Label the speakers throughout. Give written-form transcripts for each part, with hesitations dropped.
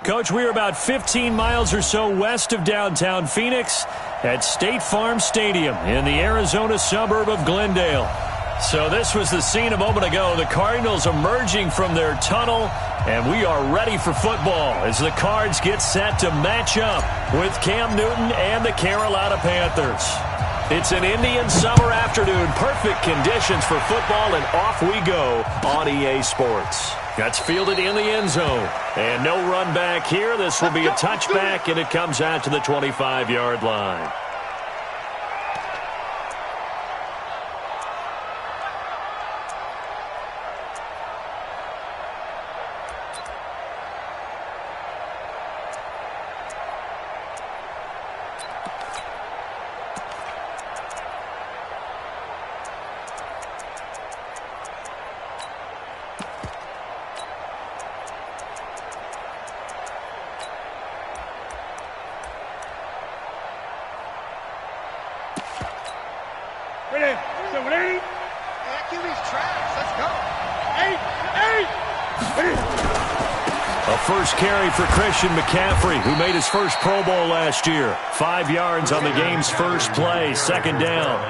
Speaker 1: Coach, we are about 15 miles or so west of downtown Phoenix at State Farm Stadium in the Arizona suburb of Glendale. So this was the scene a moment ago. The Cardinals emerging from their tunnel, and we are ready for football as the Cards get set to match up with Cam Newton and the Carolina Panthers. It's an Indian summer afternoon. Perfect conditions for football, and off we go on EA Sports. That's fielded in the end zone. And no run back here. This will be a touchback, and it comes out to the 25-yard line. First carry for Christian McCaffrey, who made his first Pro Bowl last year. 5 yards on the game's first play, second down.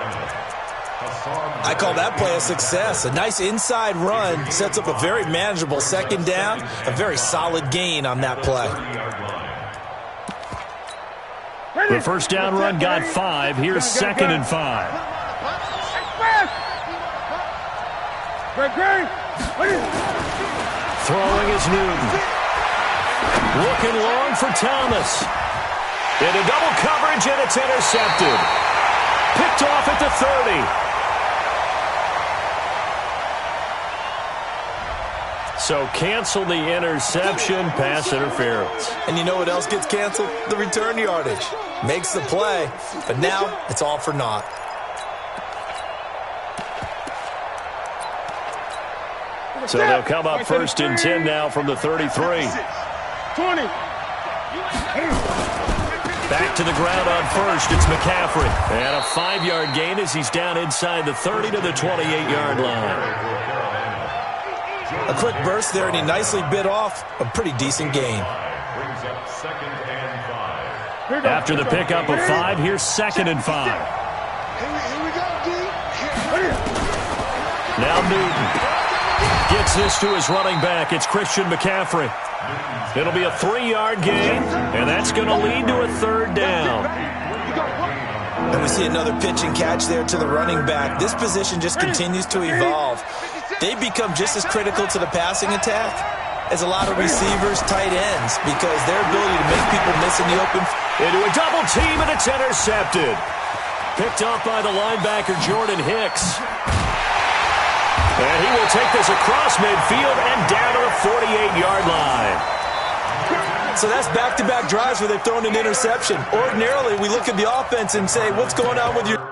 Speaker 2: I call that play a success. A nice inside run sets up a very manageable second down, a very solid gain on that play.
Speaker 1: The first down run got 5. Here's second and 5. Throwing is Newton. Looking long for Thomas. Into double coverage, and it's intercepted. Picked off at the 30. So cancel the interception, pass interference.
Speaker 2: And you know what else gets canceled? The return yardage. Makes the play, but now it's all for naught.
Speaker 1: So they'll come up first and 10 now from the 33.
Speaker 3: 20.
Speaker 1: Back to the ground on first. It's McCaffrey. And a 5-yard gain as he's down inside the 30 to the 28-yard line.
Speaker 2: A quick burst there, and he nicely bit off a pretty decent gain.
Speaker 1: After the pickup of 5, here's second and 5. Now Newton gets this to his running back. It's Christian McCaffrey. It'll be a 3-yard gain, and that's going to lead to a third down.
Speaker 2: And we see another pitch and catch there to the running back. This position just continues to evolve. They've become just as critical to the passing attack as a lot of receivers, tight ends, because their ability to make people miss in the open.
Speaker 1: Into a double team, and it's intercepted. Picked off by the linebacker, Jordan Hicks. And he will take this across midfield and down to the 48-yard line.
Speaker 2: So that's back-to-back drives where they've thrown an interception. Ordinarily, we look at the offense and say, what's going on with your...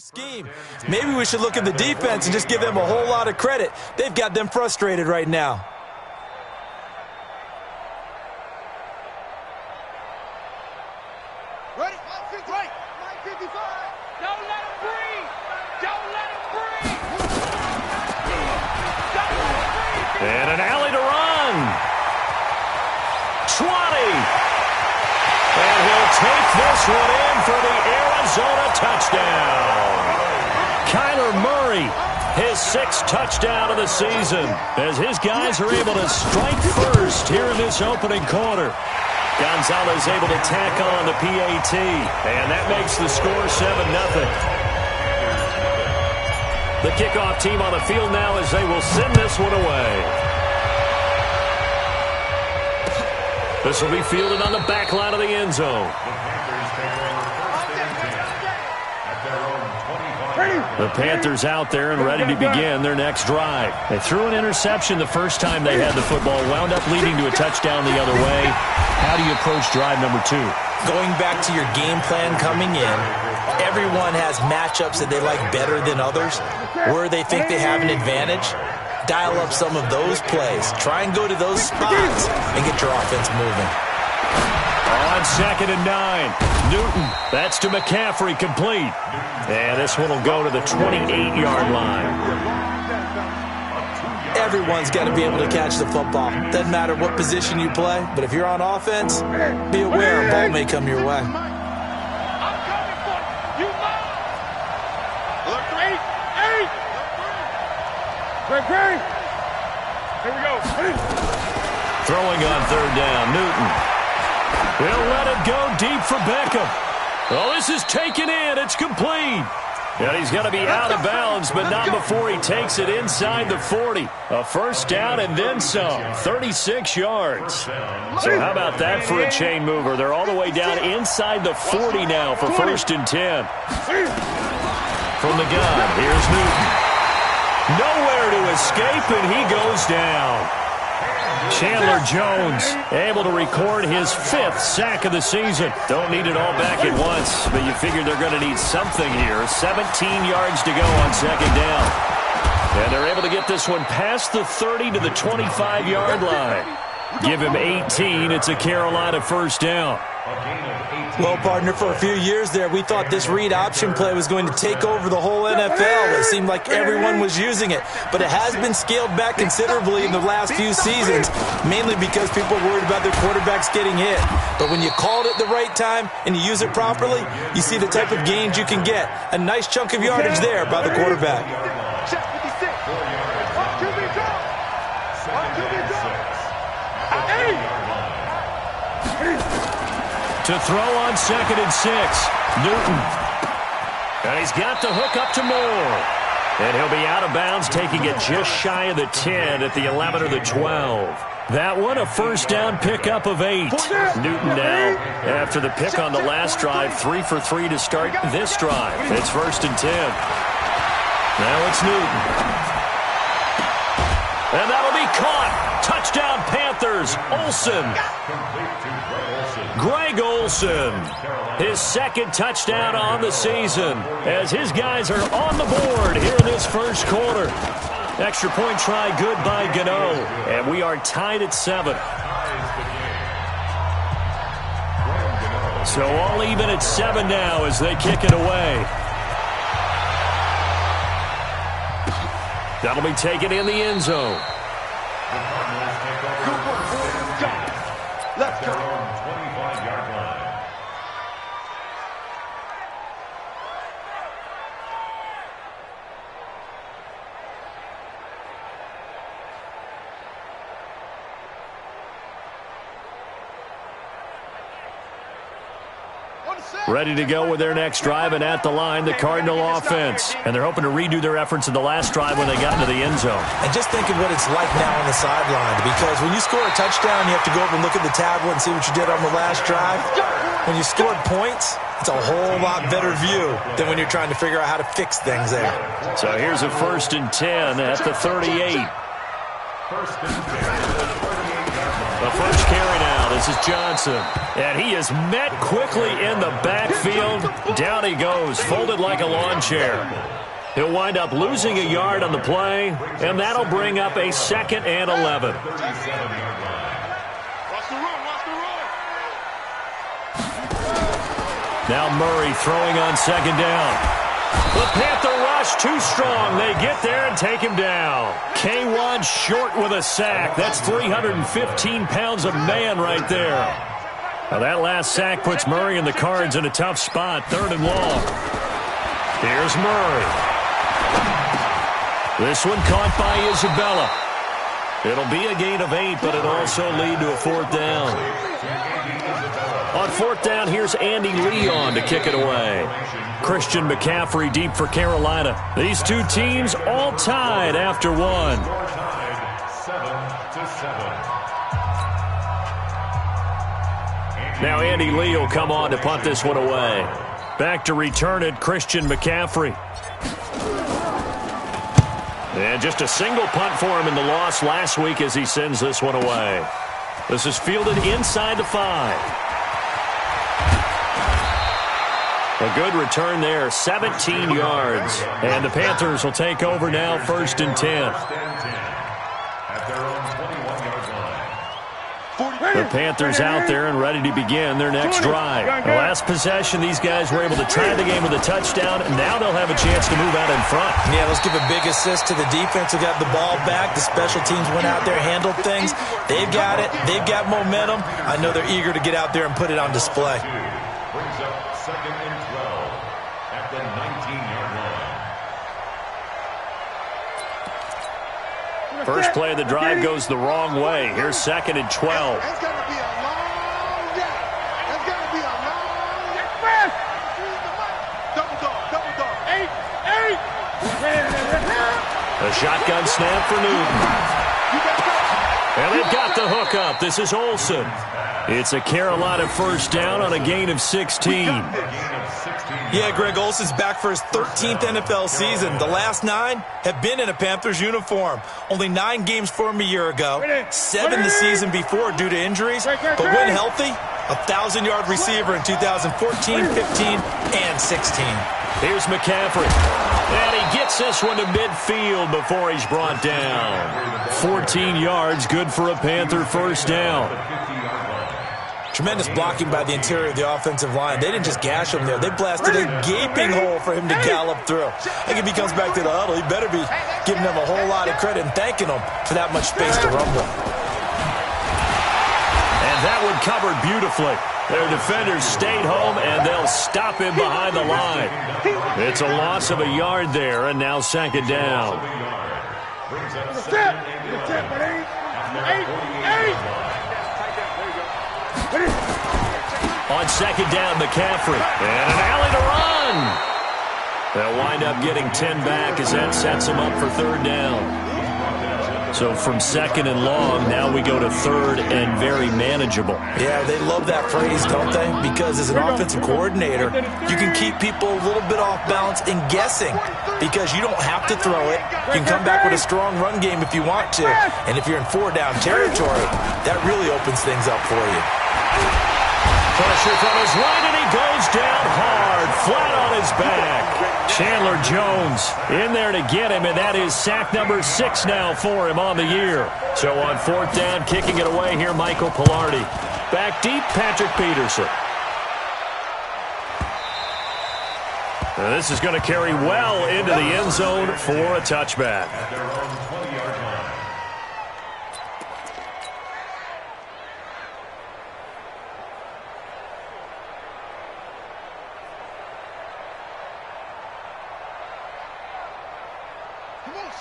Speaker 2: scheme. Maybe we should look at the defense and just give them a whole lot of credit. They've got them frustrated right now.
Speaker 3: Ready? 155. Don't let him breathe. Don't let him breathe. Don't let him breathe.
Speaker 1: And an alley to run. 20. And he'll take this one in for the Arizona touchdown. Kyler Murray, his 6th touchdown of the season, as his guys are able to strike first here in this opening quarter. Gonzalez able to tack on the PAT, and that makes the score 7-0. The kickoff team on the field now as they will send this one away. This will be fielded on the back line of the end zone. The Panthers out there and ready to begin their next drive. They threw an interception the first time they had the football, wound up leading to a touchdown the other way. How do you approach drive number 2?
Speaker 2: Going back to your game plan coming in, Everyone has matchups that they like better than others, where they think they have an advantage. Dial up some of those plays. Try and go to those spots and get your offense moving.
Speaker 1: On 2nd and 9, Newton. That's to McCaffrey, complete. And this one will go to the 28-yard line.
Speaker 2: Everyone's got to be able to catch the football. Doesn't matter what position you play, but if you're on offense, be aware a ball may come your way.
Speaker 3: Here we go.
Speaker 1: Throwing on 3rd down, Newton. He'll let it go deep for Beckham. Oh, this is taken in. It's complete. And he's going to be out of bounds, but not before he takes it inside the 40. A first down and then some. 36 yards. So how about that for a chain mover? They're all the way down inside the 40 now for 1st and 10. From the gun, here's Newton. Nowhere to escape, and he goes down. Chandler Jones able to record his 5th sack of the season. Don't need it all back at once, but you figure they're going to need something here. 17 yards to go on 2nd down. And they're able to get this one past the 30 to the 25-yard line. Give him 18. It's a Carolina first down.
Speaker 2: Well, partner, for a few years there, we thought this read option play was going to take over the whole NFL. It seemed like everyone was using it, but it has been scaled back considerably in the last few seasons, mainly because people are worried about their quarterbacks getting hit. But when you call it at the right time and you use it properly, you see the type of gains you can get. A nice chunk of yardage there by the quarterback.
Speaker 3: Check 56. 1 QB drop. 1 QB drop.
Speaker 1: To throw on 2nd and 6, Newton. And he's got the hook up to Moore. And he'll be out of bounds, taking it just shy of the 10 at the 11 or the 12. That one, a first down pickup of 8. Newton now, after the pick on the last drive, 3 for 3 to start this drive. It's 1st and 10. Now it's Newton. And that'll be caught. Touchdown Panthers, Olsen. Greg Olsen, his 2nd touchdown on the season as his guys are on the board here in this first quarter. Extra point try good by Gano, and we are tied at 7. So all even at 7 now as they kick it away. That'll be taken in the end zone.
Speaker 3: Let's go.
Speaker 1: Ready to go with their next drive, and at the line, the Cardinal offense. And they're hoping to redo their efforts in the last drive when they got into the end zone.
Speaker 2: And just think of what it's like now on the sideline, because when you score a touchdown, you have to go over and look at the tablet and see what you did on the last drive. When you scored points, it's a whole lot better view than when you're trying to figure out how to fix things there.
Speaker 1: So here's a 1st and 10 at the 38. The first carry now. This is Johnson. And he is met quickly in the backfield. Down he goes, folded like a lawn chair. He'll wind up losing a yard on the play, and that'll bring up a 2nd and 11. Now Murray throwing on 2nd down. The Panther rush too strong. They get there and take him down. K1 short with a sack. That's 315 pounds of man right there. Now that last sack puts Murray and the Cards in a tough spot. 3rd and long. Here's Murray. This one caught by Isabella. It'll be a gain of 8, but it'll also lead to a 4th down. On 4th down, here's Andy Leon to kick it away. Christian McCaffrey deep for Carolina. These two teams all tied after 1. Now Andy Lee will come on to punt this one away. Back to return it, Christian McCaffrey. And just a single punt for him in the loss last week as he sends this one away. This is fielded inside the 5. A good return there, 17 yards. And the Panthers will take over now, 1st and 10. The Panthers out there and ready to begin their next drive. The last possession, these guys were able to tie the game with a touchdown, and now they'll have a chance to move out in front.
Speaker 2: Yeah, let's give a big assist to the defense who got the ball back. The special teams went out there, handled things. They've got it. They've got momentum. I know they're eager to get out there and put it on display.
Speaker 4: Brings up 2nd and 12 at the 19-yard line.
Speaker 1: First play of the drive goes the wrong way. Here's 2nd and 12.
Speaker 3: That's going to be a long day. That's going to be a long day. Double dog. 8.
Speaker 1: A shotgun snap for Newton. And they've got the hook up. This is Olsen. It's a Carolina first down on a gain of 16.
Speaker 2: Yeah, Greg Olsen's back for his 13th NFL season. The last 9 have been in a Panthers uniform. Only 9 games for him a year ago, 7 the season before due to injuries. But when healthy, 1,000-yard receiver in 2014, 15, and 16.
Speaker 1: Here's McCaffrey. And he gets this one to midfield before he's brought down. 14 yards, good for a Panther first down.
Speaker 2: Tremendous blocking by the interior of the offensive line. They didn't just gash him there. They blasted a gaping hole for him to gallop through. I think if he comes back to the huddle, he better be giving them a whole lot of credit and thanking them for that much space to run with.
Speaker 1: And that one covered beautifully. Their defenders stayed home, and they'll stop him behind the line. It's a loss of a yard there, and now 2nd down. On 2nd down, McCaffrey. And an alley to run. They'll wind up getting 10 back as that sets them up for 3rd down. So from 2nd and long, now we go to 3rd and very manageable.
Speaker 2: Yeah, they love that phrase, don't they? Because as an offensive coordinator, you can keep people a little bit off balance and guessing because you don't have to throw it. You can come back with a strong run game if you want to. And if you're in 4-down territory, that really opens things up for you.
Speaker 1: Pressure from his right, and he goes down hard, flat on his back. Chandler Jones in there to get him, and that is sack number 6 now for him on the year. So on 4th down, kicking it away here, Michael Pilardi. Back deep, Patrick Peterson. Now this is going to carry well into the end zone for a touchback.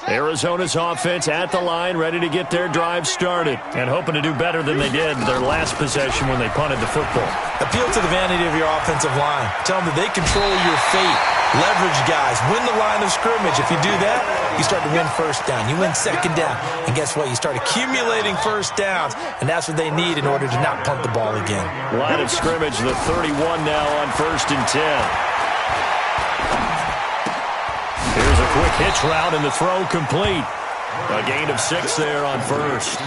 Speaker 1: Arizona's offense at the line, ready to get their drive started and hoping to do better than they did their last possession when they punted the football.
Speaker 2: Appeal to the vanity of your offensive line. Tell them that they control your fate. Leverage guys. Win the line of scrimmage. If you do that, you start to win 1st down. You win 2nd down. And guess what? You start accumulating 1st downs, and that's what they need in order to not punt the ball again.
Speaker 1: Line of scrimmage, the 31 now on 1st and 10. Here's a quick hitch route, and the throw complete. A gain of 6 there on 1st.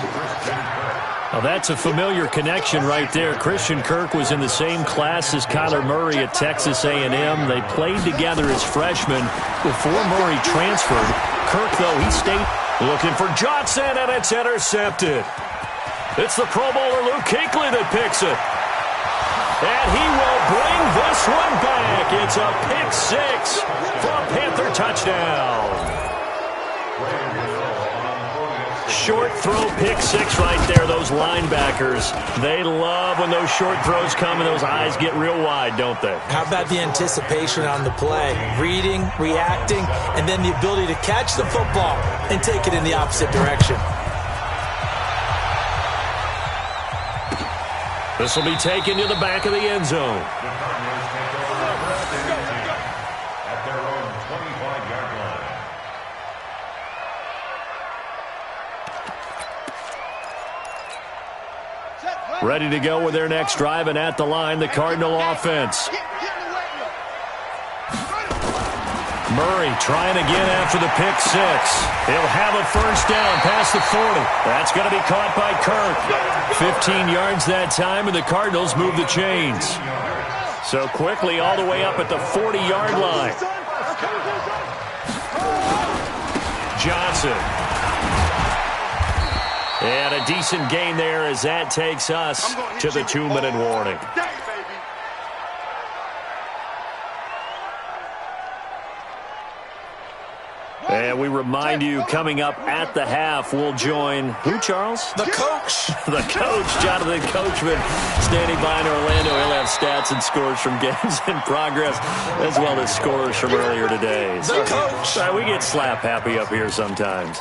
Speaker 1: Now that's a familiar connection right there. Christian Kirk was in the same class as Kyler Murray at Texas A&M. They played together as freshmen before Murray transferred. Kirk, though, he stayed looking for Johnson, and it's intercepted. It's the Pro Bowler Luke Kuechly that picks it. And he will bring this one back. It's a pick 6 for a Panther touchdown. Short throw, pick 6 right there. Those linebackers, they love when those short throws come and those eyes get real wide, don't they?
Speaker 2: How about the anticipation on the play? Reading, reacting, and then the ability to catch the football and take it in the opposite direction.
Speaker 1: This will be taken to the back of the end zone.
Speaker 4: At their own 25-yard line.
Speaker 1: Ready to go with their next drive, and at the line, the Cardinal offense. Murray trying again after the pick 6. He'll have a 1st down past the 40. That's going to be caught by Kirk. 15 yards that time, and the Cardinals move the chains. So quickly all the way up at the 40-yard line. Johnson. And a decent gain there as that takes us to the 2-minute warning. And we remind you, coming up at the half, we'll join who, Charles?
Speaker 2: The coach.
Speaker 1: The coach, Jonathan Coachman, standing by in Orlando. He'll have stats and scores from games in progress, as well as scores from earlier today.
Speaker 2: The coach.
Speaker 1: We get slap happy up here sometimes.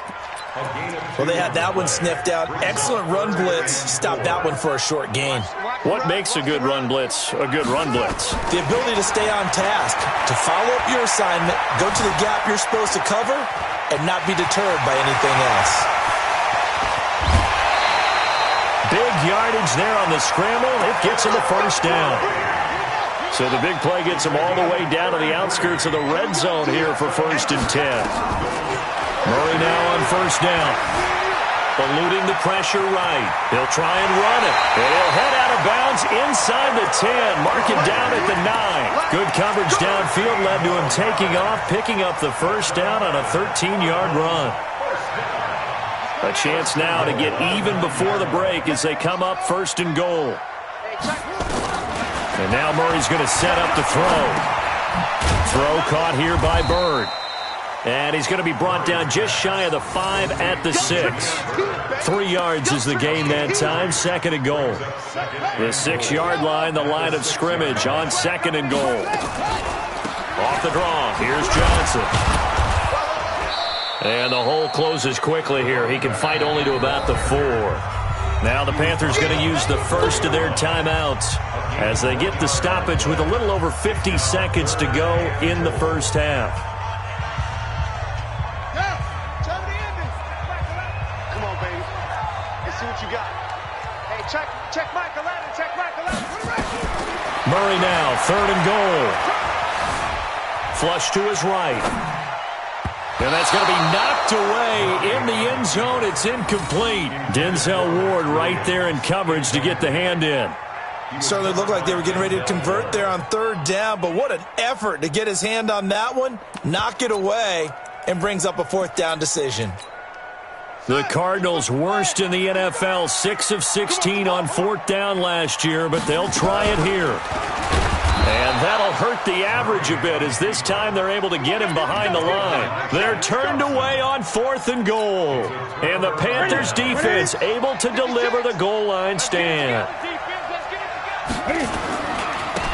Speaker 2: Well, they had that one sniffed out. Excellent run blitz. Stopped that one for a short gain.
Speaker 1: What makes a good run blitz a good run blitz?
Speaker 2: The ability to stay on task, to follow up your assignment, go to the gap you're supposed to cover, and not be deterred by anything else.
Speaker 1: Big yardage there on the scramble. It gets him the first down. So the big play gets him all the way down to the outskirts of the red zone here for 1st and 10. Murray now on 1st down. Eluding the pressure right. He'll try and run it. And he'll head out of bounds inside the 10. Mark it down at the 9. Good coverage downfield led to him taking off, picking up the first down on a 13-yard run. A chance now to get even before the break as they come up 1st and goal. And now Murray's going to set up to throw. Throw caught here by Bird. And he's going to be brought down just shy of the 5 at the 6. 3 yards is the gain that time. 2nd and goal. The 6-yard line, the line of scrimmage on 2nd and goal. Off the draw. Here's Johnson. And the hole closes quickly here. He can fight only to about the 4. Now the Panthers going to use the first of their timeouts as they get the stoppage with a little over 50 seconds to go in the first half.
Speaker 3: Check Michael Allen. Check Michael Allen.
Speaker 1: Murray now, 3rd and goal. Flush to his right. And that's going to be knocked away in the end zone. It's incomplete. Denzel Ward right there in coverage to get the hand in.
Speaker 2: Certainly looked like they were getting ready to convert there on 3rd down, but what an effort to get his hand on that one, knock it away, and brings up a 4th down decision.
Speaker 1: The Cardinals worst in the NFL, 6 of 16 on 4th down last year, but they'll try it here. And that'll hurt the average a bit as this time they're able to get him behind the line. They're turned away on 4th and goal. And the Panthers defense able to deliver the goal line stand.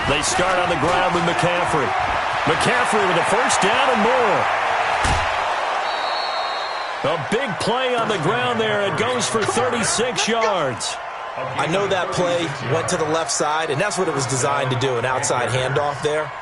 Speaker 1: They start on the ground with McCaffrey. McCaffrey with a first down and more. A big play on the ground there. It goes for 36 yards.
Speaker 2: I know that play went to the left side, and that's what it was designed to do, an outside handoff there.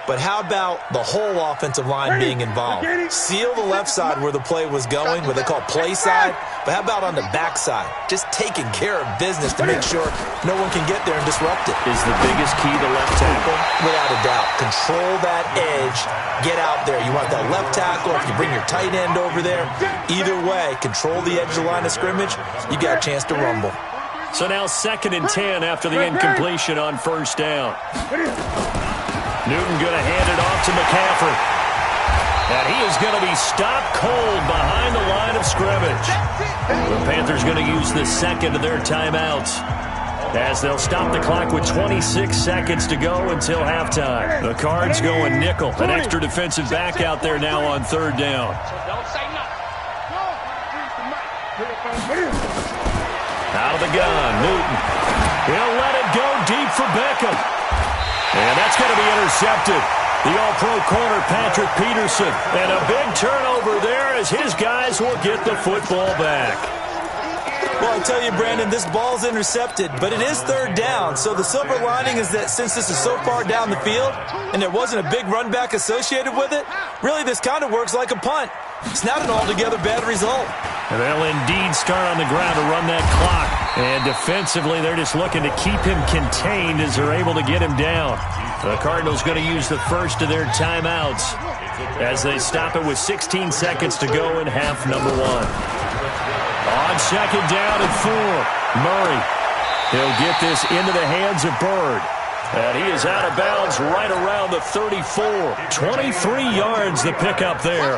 Speaker 2: But how about the whole offensive line being involved? Seal the left side where the play was going, what they call play side. But how about on the back side? Just taking care of business to make sure no one can get there and disrupt it.
Speaker 1: Is the biggest key the left tackle?
Speaker 2: Without a doubt. Control that edge. Get out there. You want that left tackle. If you bring your tight end over there, either way, control the edge of the line of scrimmage. You got a chance to rumble.
Speaker 1: So now 2nd and 10 after the incompletion on 1st down. Newton going to hand it off to McCaffrey. And he is going to be stopped cold behind the line of scrimmage. The Panthers going to use the 2nd of their timeouts as they'll stop the clock with 26 seconds to go until halftime. The Cards going nickel. An extra defensive back out there now on 3rd down. Out of the gun, Newton. He'll let it go deep for Beckham. And that's going to be intercepted. The all-pro corner, Patrick Peterson. And a big turnover there as his guys will get the football back.
Speaker 2: Well, I tell you, Brandon, this ball's intercepted, but it is 3rd down. So the silver lining is that since this is so far down the field and there wasn't a big run back associated with it, really this kind of works like a punt. It's not an altogether bad result.
Speaker 1: And they'll indeed start on the ground to run that clock. And defensively, they're just looking to keep him contained as they're able to get him down. The Cardinals going to use the first of their timeouts as they stop it with 16 seconds to go in half number 1. On 2nd down and 4, Murray. He'll get this into the hands of Bird. And he is out of bounds right around the 34. 23 yards the pickup there.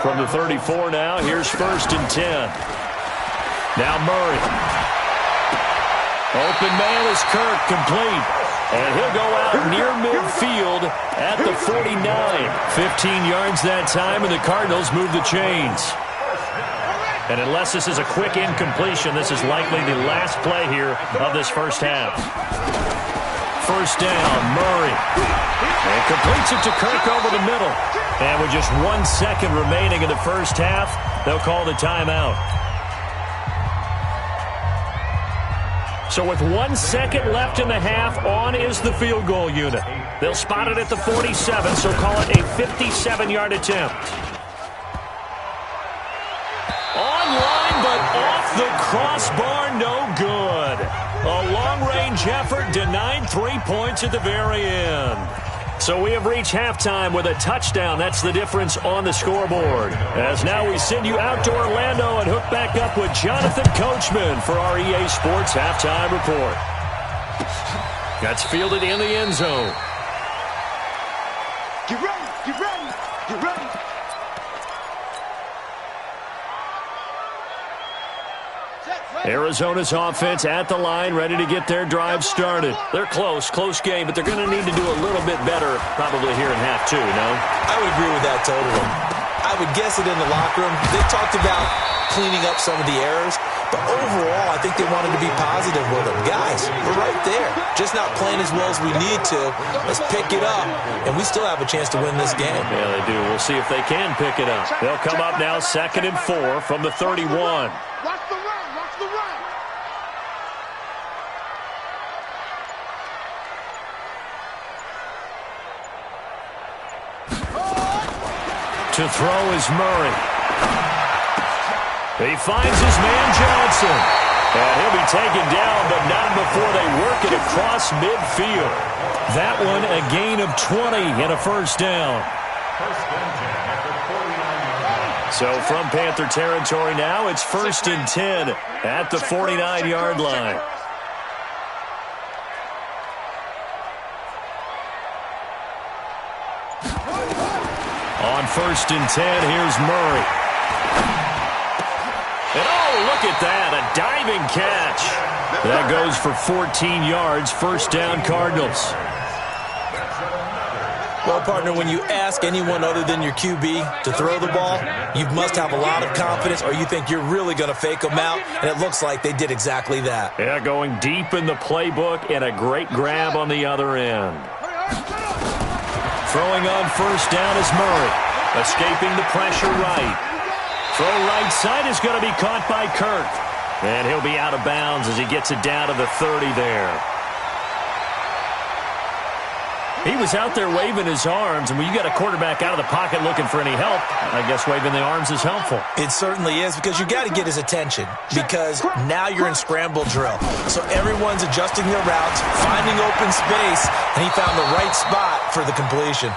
Speaker 1: From the 34 now, here's 1st and 10. Now Murray. Open man is Kirk, complete. And he'll go out near midfield at the 49. 15 yards that time, and the Cardinals move the chains. And unless this is a quick incompletion, this is likely the last play here of this first half. 1st down, Murray. And completes it to Kirk over the middle. And with just 1 second remaining in the first half, they'll call the timeout. So with 1 second left in the half, on is the field goal unit. They'll spot it at the 47, so call it a 57-yard attempt. Online, but off the crossbar, no good. A long-range effort denied 3 points at the very end. So we have reached halftime with a touchdown. That's the difference on the scoreboard. As now we send you out to Orlando and hook back up with Jonathan Coachman for our EA Sports Halftime Report. That's fielded in the end zone.
Speaker 3: Get ready, get ready, get ready.
Speaker 1: Arizona's offense at the line, ready to get their drive started. They're close game, but they're going to need to do a little bit better probably here in half 2, no?
Speaker 2: I would agree with that totally. I would guess it in the locker room. They talked about cleaning up some of the errors, but overall, I think they wanted to be positive with them. Guys, we're right there. Just not playing as well as we need to. Let's pick it up, and we still have a chance to win this game.
Speaker 1: Yeah, they do. We'll see if they can pick it up. They'll come up now 2nd and 4 from the 31.
Speaker 3: Watch the run, watch the run.
Speaker 1: To throw is Murray. He finds his man Johnson. And he'll be taken down, but not before they work it across midfield. That one a gain of 20 and a 1st down. So from Panther territory now, it's 1st and 10 at the 49-yard line. On 1st and 10, here's Murray. And oh, look at that, a diving catch. That goes for 14 yards, 1st down Cardinals.
Speaker 2: Well, partner, when you ask anyone other than your QB to throw the ball, you must have a lot of confidence or you think you're really going to fake them out, and it looks like they did exactly that.
Speaker 1: Yeah, going deep in the playbook and a great grab on the other end. Throwing on 1st down is Murray. Escaping the pressure right. Throw right side is going to be caught by Kirk. And he'll be out of bounds as he gets it down to the 30 there. He was out there waving his arms, and when you got a quarterback out of the pocket looking for any help, I guess waving the arms is helpful.
Speaker 2: It certainly is, because you got to get his attention, because now you're in scramble drill. So everyone's adjusting their routes, finding open space, and he found the right spot for the completion.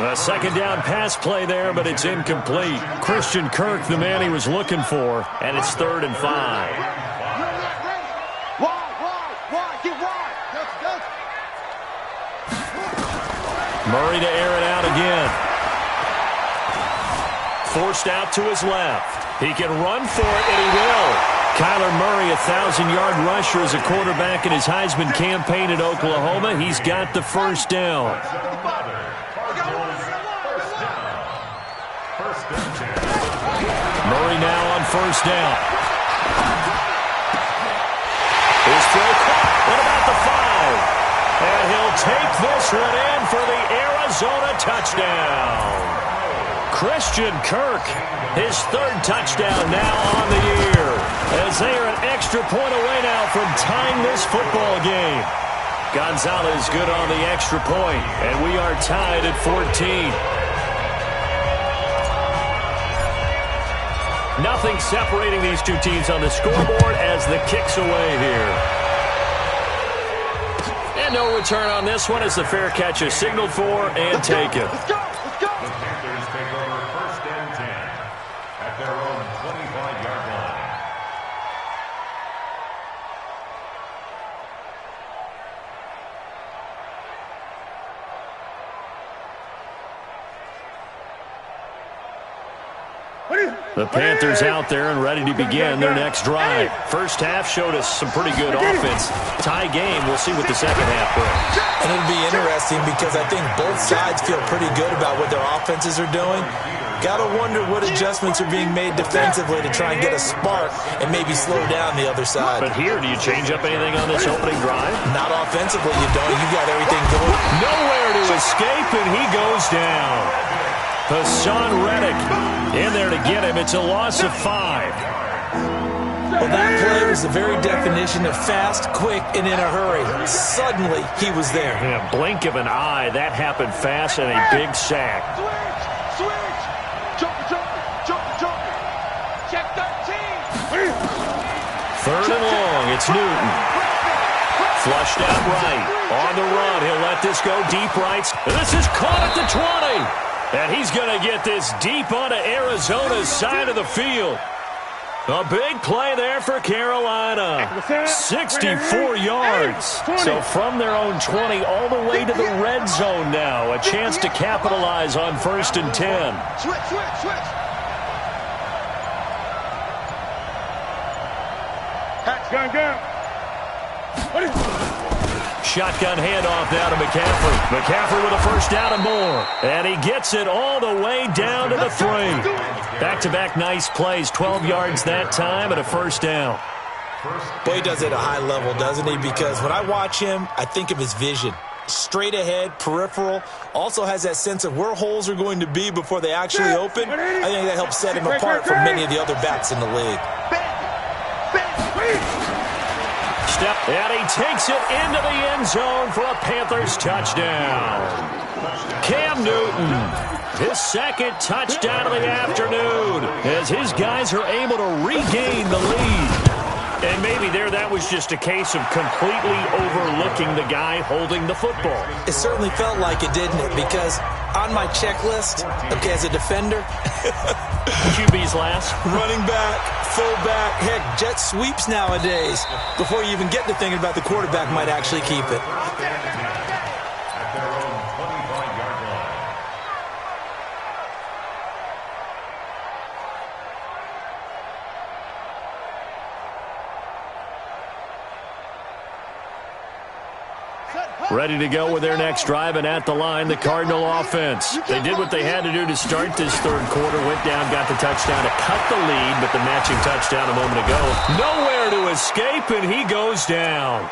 Speaker 1: A 2nd down pass play there, but it's incomplete. Christian Kirk, the man he was looking for, and it's 3rd and 5.
Speaker 3: Wide, get wide. That's.
Speaker 1: Murray to air it out again. Forced out to his left. He can run for it, and he will. Kyler Murray, 1,000-yard rusher as a quarterback in his Heisman campaign at Oklahoma. He's got the 1st down. Murray now on 1st down. His throw caught. What about the 5? And he'll take this one in for the Arizona touchdown. Christian Kirk, his 3rd touchdown now on the year, as they are an extra point away now from tying this football game. Gonzalez good on the extra point, and we are tied at 14. Nothing separating these two teams on the scoreboard as the kick's away here. And no return on this one as the fair catch is signaled for and taken.
Speaker 3: Let's go.
Speaker 4: The Panthers take over 1st and 10 at their own 25-yard line.
Speaker 1: The Panthers out there and ready to begin their next drive. First half showed us some pretty good offense. Tie game. We'll see what the second half brings.
Speaker 2: And it'll be interesting because I think both sides feel pretty good about what their offenses are doing. Got to wonder what adjustments are being made defensively to try and get a spark and maybe slow down the other side.
Speaker 1: But here, do you change up anything on this opening drive?
Speaker 2: Not offensively, you don't. You got everything going.
Speaker 1: Nowhere to escape, and he goes down. Hassan Reddick in there to get him. It's a loss of 5.
Speaker 2: Well, that play was the very definition of fast, quick, and in a hurry. Suddenly, he was there.
Speaker 1: In a blink of an eye, that happened fast and a big sack.
Speaker 3: Switch. Jump. Check 13.
Speaker 1: Third and long. It's Newton. Flushed out right. On the run. He'll let this go deep right. This is caught at the 20. And he's going to get this deep onto Arizona's side of the field. A big play there for Carolina. 64 yards. So from their own 20 all the way to the red zone now. A chance to capitalize on 1st and 10.
Speaker 3: Switch. Gun.
Speaker 1: Shotgun handoff now to McCaffrey. McCaffrey with a first down and more. And he gets it all the way down to the 3. Back-to-back nice plays. 12 yards that time and a first down.
Speaker 2: Boy, he does it at a high level, doesn't he? Because when I watch him, I think of his vision. Straight ahead, peripheral. Also has that sense of where holes are going to be before they actually open. I think that helps set him apart from many of the other backs in the league.
Speaker 1: And he takes it into the end zone for a Panthers touchdown. Cam Newton, his second touchdown of the afternoon, as his guys are able to regain the lead. And maybe that was just a case of completely overlooking the guy holding the football.
Speaker 2: It certainly felt like it, didn't it? Because on my checklist, okay, as a defender,
Speaker 1: QB's last.
Speaker 2: Running back, fullback, heck, jet sweeps nowadays. Before you even get to thinking about the quarterback might actually keep it.
Speaker 1: Ready to go with their next drive, and at the line, the Cardinal offense. They did what they had to do to start this third quarter, went down, got the touchdown to cut the lead, but the matching touchdown a moment ago. Nowhere to escape, and he goes down.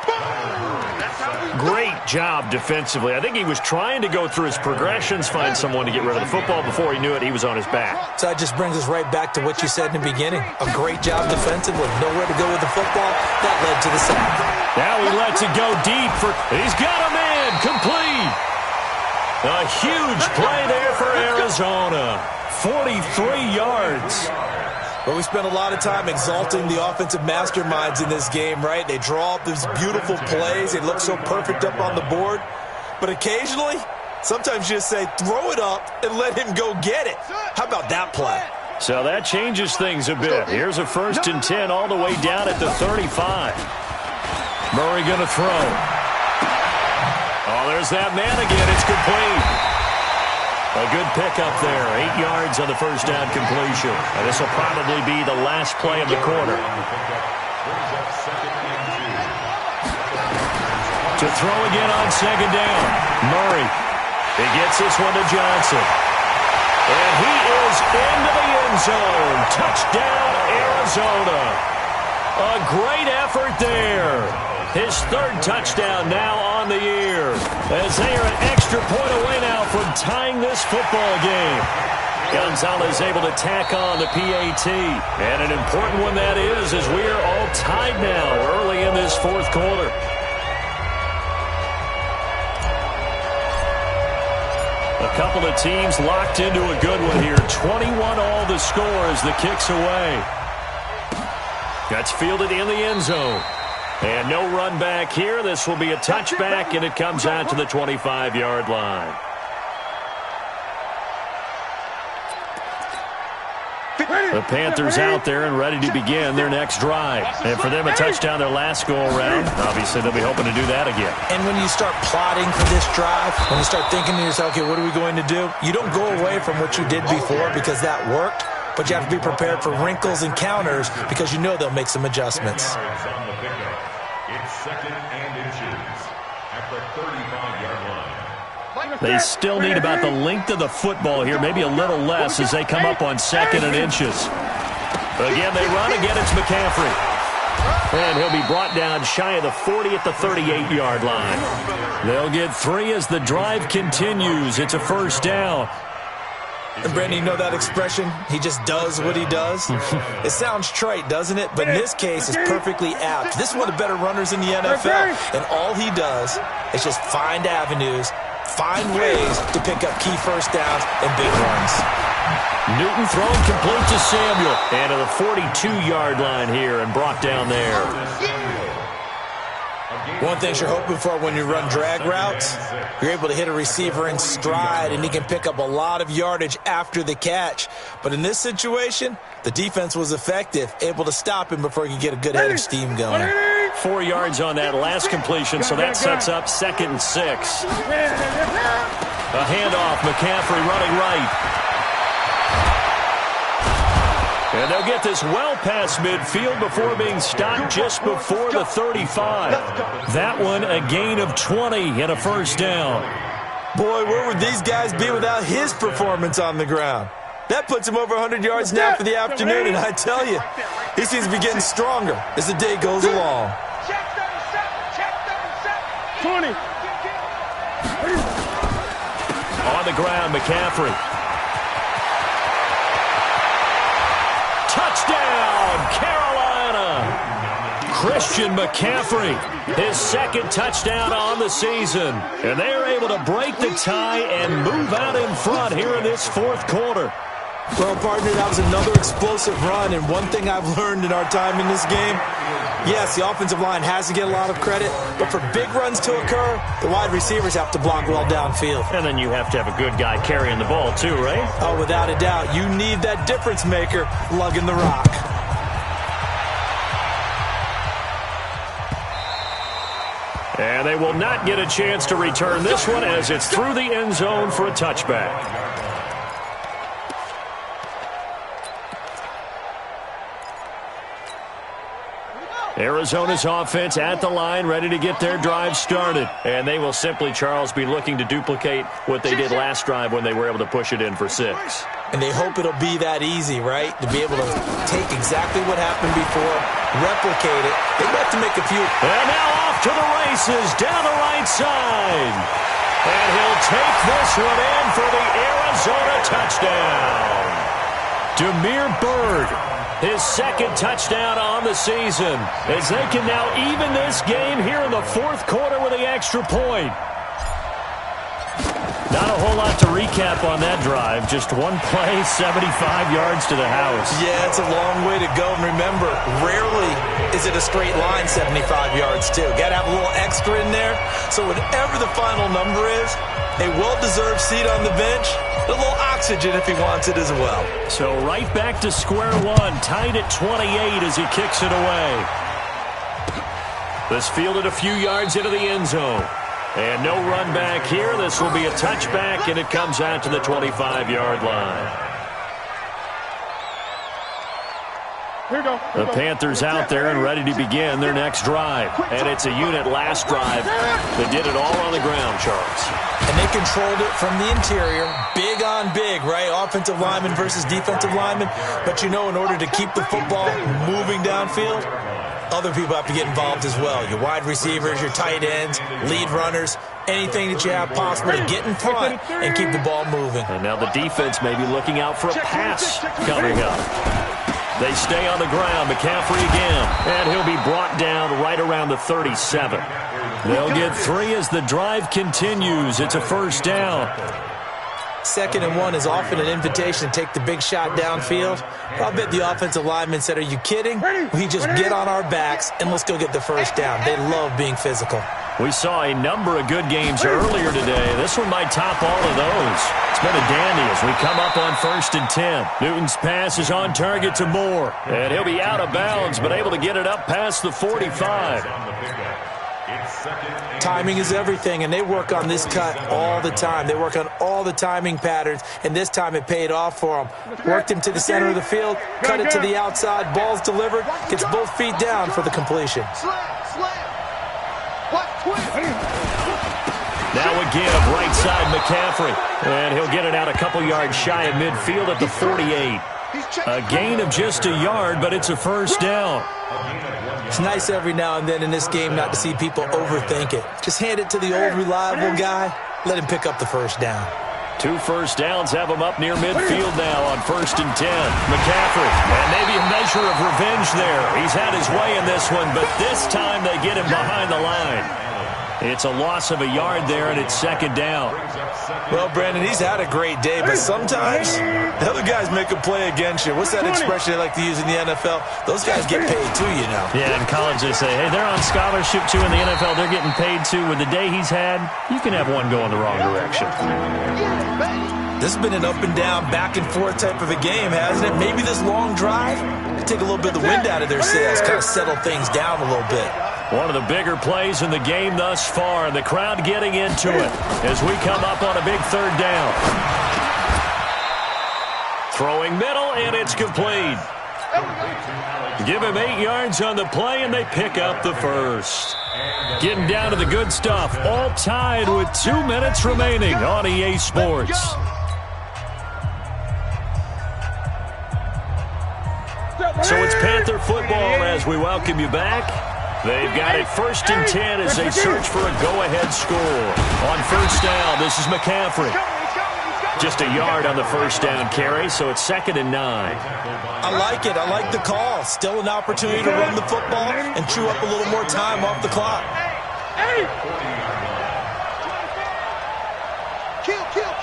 Speaker 1: Great job defensively. I think he was trying to go through his progressions, find someone to get rid of the football. Before he knew it, he was on his back.
Speaker 2: So that just brings us right back to what you said in the beginning. A great job defensively. Nowhere to go with the football. That led to the sack.
Speaker 1: Now he lets it go deep. He's got a man. Complete. A huge play there for Arizona. 43 yards.
Speaker 2: But we spent a lot of time exalting the offensive masterminds in this game, right? They draw up these beautiful plays. They look so perfect up on the board. But occasionally, sometimes you just say, throw it up and let him go get it. How about that play?
Speaker 1: So that changes things a bit. Here's a 1st and 10 all the way down at the 35. Murray going to throw. Oh, there's that man again. It's complete. A good pickup there. 8 yards on the first down completion. And this will probably be the last play of the quarter. To throw again on 2nd down. Murray. He gets this one to Johnson. And he is into the end zone. Touchdown, Arizona. A great effort there. His 3rd touchdown now on the year, as they are an extra point away now from tying this football game. Gonzalez able to tack on the PAT, and an important one that is, as we are all tied now early in this 4th quarter. A couple of teams locked into a good one here. 21 all the score as the kick's away. That's fielded in the end zone. And no run back here. This will be a touchback, and it comes out to the 25-yard line. The Panthers out there and ready to begin their next drive. And for them, a touchdown their last go-around. Obviously, they'll be hoping to do that again.
Speaker 2: And when you start plotting for this drive, when you start thinking to yourself, okay, what are we going to do? You don't go away from what you did before because that worked. but you have to be prepared for wrinkles and counters because you know they'll make some adjustments.
Speaker 4: It's 2nd and inches at the 35-yard line.
Speaker 1: They still need about the length of the football here, maybe a little less as they come up on 2nd and inches. Again, they run again. It's McCaffrey. And he'll be brought down shy of the 40 at the 38-yard line. They'll get 3 as the drive continues. It's a first down.
Speaker 2: And Brandon, you know that expression? He just does what he does? It sounds trite, doesn't it? But in this case, it's perfectly apt. This is one of the better runners in the NFL. And all he does is just find avenues, find ways to pick up key first downs and big runs.
Speaker 1: Newton thrown complete to Samuel. And to the 42-yard line here and brought down there.
Speaker 2: One thing you're hoping for when you run drag routes, you're able to hit a receiver in stride, and he can pick up a lot of yardage after the catch. But in this situation, the defense was effective, able to stop him before he could get a good head of steam going.
Speaker 1: 4 yards on that last completion, so that sets up 2nd and 6. A handoff, McCaffrey running right. And they'll get this well past midfield before being stopped just before the 35. That one a gain of 20 and a first down.
Speaker 2: Boy, where would these guys be without his performance on the ground? That puts him over 100 yards now for the afternoon, and I tell you, he seems to be getting stronger as the day goes along.
Speaker 3: Check 37, 20.
Speaker 1: On the ground, McCaffrey. Touchdown, Carolina! Christian McCaffrey, his 2nd touchdown on the season. And they are able to break the tie and move out in front here in this 4th quarter.
Speaker 2: Well, partner, that was another explosive run, and one thing I've learned in our time in this game, yes, the offensive line has to get a lot of credit, but for big runs to occur, the wide receivers have to block well downfield.
Speaker 1: And then you have to have a good guy carrying the ball too, right?
Speaker 2: Oh, without a doubt. You need that difference maker lugging the rock.
Speaker 1: And they will not get a chance to return this one as it's through the end zone for a touchback. Arizona's offense at the line, ready to get their drive started. And they will simply, Charles, be looking to duplicate what they did last drive when they were able to push it in for 6.
Speaker 2: And they hope it'll be that easy, right? To be able to take exactly what happened before, replicate it. They've got to make a few.
Speaker 1: And now off to the races, down the right side. And he'll take this one in for the Arizona touchdown. Damiere Byrd. His 2nd touchdown on the season as they can now even this game here in the 4th quarter with the extra point. Not a whole lot to recap on that drive. Just one play, 75 yards to the house.
Speaker 2: Yeah, it's a long way to go. And remember, rarely is it a straight line 75 yards, too. Got to have a little extra in there. So whatever the final number is, a well-deserved seat on the bench, a little oxygen if he wants it as well.
Speaker 1: So right back to square one, tied at 28 as he kicks it away. This fielded a few yards into the end zone. And no run back here. This will be a touchback, and it comes out to the 25-yard line. The Panthers out there and ready to begin their next drive. And it's a unit last drive that did it all on the ground, Charles.
Speaker 2: And they controlled it from the interior. Big on big, right? Offensive lineman versus defensive lineman. But you know, in order to keep the football moving downfield, other people have to get involved as well. Your wide receivers, your tight ends, lead runners, anything that you have possible to get in front and keep the ball moving.
Speaker 1: And now the defense may be looking out for a pass coming up. They stay on the ground. McCaffrey again. And he'll be brought down right around the 37. They'll get 3 as the drive continues. It's a first down.
Speaker 2: 2nd and 1 is often an invitation to take the big shot downfield. I'll bet the offensive lineman said, are you kidding? We just get on our backs and let's go get the first down. They love being physical.
Speaker 1: We saw a number of good games earlier today. This one might top all of those. It's been a dandy as we come up on 1st and 10. Newton's pass is on target to Moore. And he'll be out of bounds, but able to get it up past the 45.
Speaker 2: Timing is everything, and they work on this cut all the time. They work on all the timing patterns, and this time it paid off for them. Worked him to the center of the field, cut it to the outside, ball's delivered, gets both feet down for the completion.
Speaker 1: Now a give, right side McCaffrey. And he'll get it out a couple yards shy of midfield at the 48. A gain of just a yard, but it's a first down.
Speaker 2: It's nice every now and then in this game not to see people overthink it. Just hand it to the old reliable guy, let him pick up the first down.
Speaker 1: 2 first downs have him up near midfield now on 1st and 10. McCaffrey, and maybe a measure of revenge there. He's had his way in this one, but this time they get him behind the line. It's a loss of a yard there, and it's 2nd down.
Speaker 2: Well, Brandon, he's had a great day, but sometimes the other guys make a play against you. What's that expression they like to use in the NFL? Those guys get paid too, you know.
Speaker 1: Yeah, in college they say, hey, they're on scholarship too. In the NFL, they're getting paid too. With the day he's had, you can have one go in the wrong direction.
Speaker 2: This has been an up and down, back and forth type of a game, hasn't it? Maybe this long drive, take a little bit of the wind out of their sails, kind of settle things down a little bit.
Speaker 1: One of the bigger plays in the game thus far, and the crowd getting into it as we come up on a big 3rd down. Throwing middle, and it's complete. Give him 8 yards on the play, and they pick up the first. Getting down to the good stuff, all tied with 2 minutes remaining on EA Sports. So it's Panther football as we welcome you back. They've got it 1st and 10 as they search for a go-ahead score. On 1st down, this is McCaffrey. Just a yard on the 1st down carry, so it's 2nd and 9.
Speaker 2: I like it. I like the call. Still an opportunity to run the football and chew up a little more time off the clock.
Speaker 3: Kill. Turn up.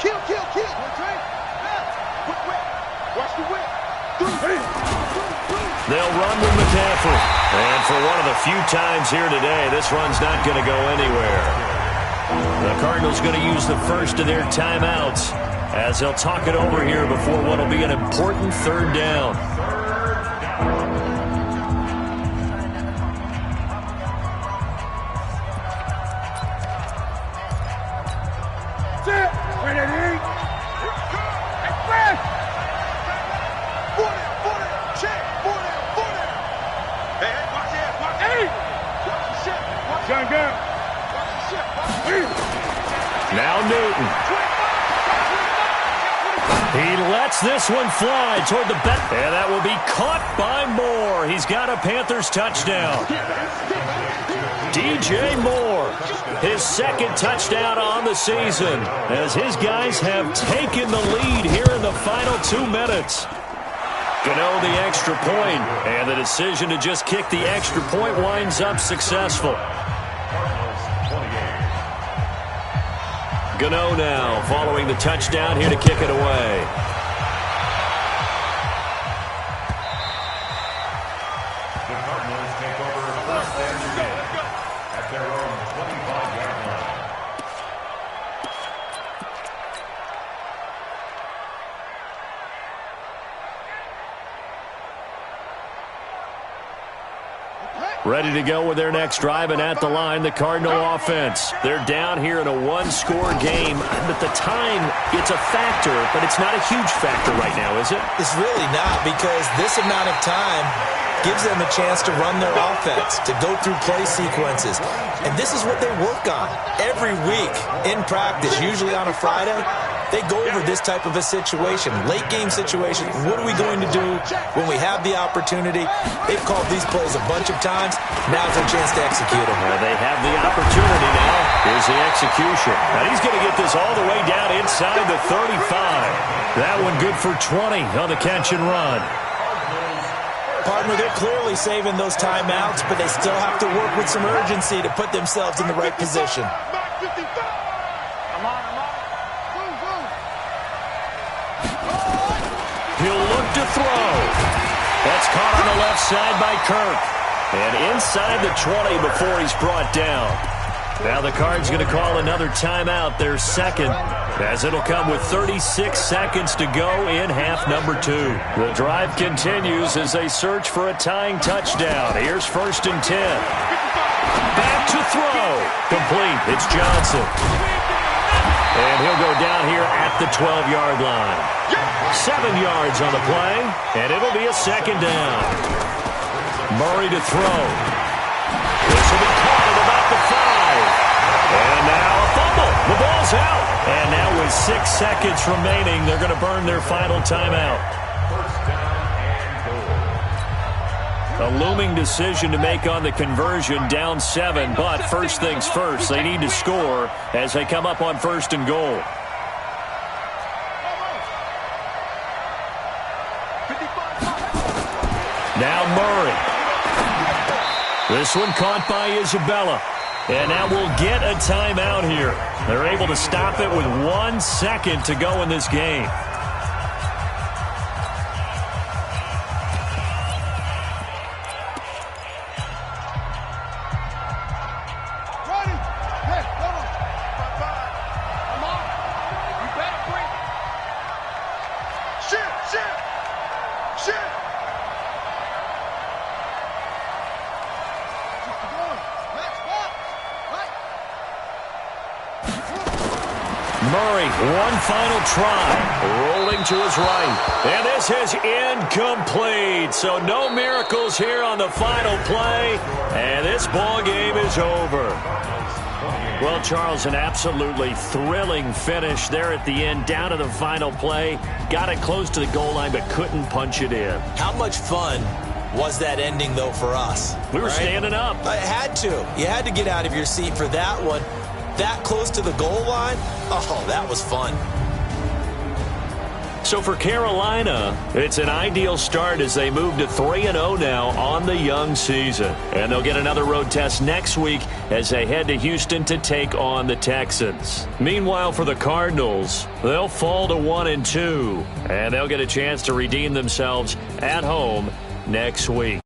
Speaker 3: Kill. Watch the whip.
Speaker 1: They'll run with McCaffrey. And for one of the few times here today, this run's not going to go anywhere. The Cardinals going to use the first of their timeouts as they'll talk it over here before what will be an important 3rd down. Now Newton. He lets this one fly toward the back. And that will be caught by Moore. He's got a Panthers touchdown. DJ Moore, his 2nd touchdown on the season, as his guys have taken the lead here in the final 2 minutes. Gano the extra point, and the decision to just kick the extra point winds up successful. Gano now following the touchdown here to kick it away.
Speaker 4: The Cardinals take over 1st and 10 at their own 25-yard line.
Speaker 1: Ready to go with their next drive, and at the line, the Cardinal offense. They're down here in a 1-score game, but the time, it's a factor, but it's not a huge factor right now, is it?
Speaker 2: It's really not, because this amount of time gives them a chance to run their offense, to go through play sequences. And this is what they work on every week in practice, usually on a Friday. They go over this type of a situation, late game situation. What are we going to do when we have the opportunity? They've called these plays a bunch of times. Now's their chance to execute them.
Speaker 1: Well, they have the opportunity now. Here's the execution. Now he's going to get this all the way down inside the 35. That one good for 20 on the catch and run.
Speaker 2: Partner, they're clearly saving those timeouts, but they still have to work with some urgency to put themselves in the right position.
Speaker 1: He'll look to throw. That's caught on the left side by Kirk. And inside the 20 before he's brought down. Now the Cards going to call another timeout, their 2nd, as it'll come with 36 seconds to go in half number 2. The drive continues as they search for a tying touchdown. Here's 1st and 10. Back to throw. Complete. It's Johnson. And he'll go down here at the 12-yard line. 7 yards on the play, and it'll be a second down. Murray to throw. This will be caught at about the 5. And now a fumble. The ball's out. And now with 6 seconds remaining, they're going to burn their final timeout. A looming decision to make on the conversion, down 7. But first things first, they need to score as they come up on 1st and goal. Now Murray. This one caught by Isabella. And now we'll get a timeout here. They're able to stop it with 1 second to go in this game. Murray, one final try, rolling to his right. And this is incomplete, so no miracles here on the final play, and this ball game is over. Well, Charles, an absolutely thrilling finish there at the end, down to the final play. Got it close to the goal line, but couldn't punch it in.
Speaker 2: How much fun was that ending, though, for us?
Speaker 1: We were standing up.
Speaker 2: I had to. You had to get out of your seat for that one. That close to the goal line? Oh, that was fun.
Speaker 1: So for Carolina, it's an ideal start as they move to 3-0 now on the young season. And they'll get another road test next week as they head to Houston to take on the Texans. Meanwhile, for the Cardinals, they'll fall to 1-2, and they'll get a chance to redeem themselves at home next week.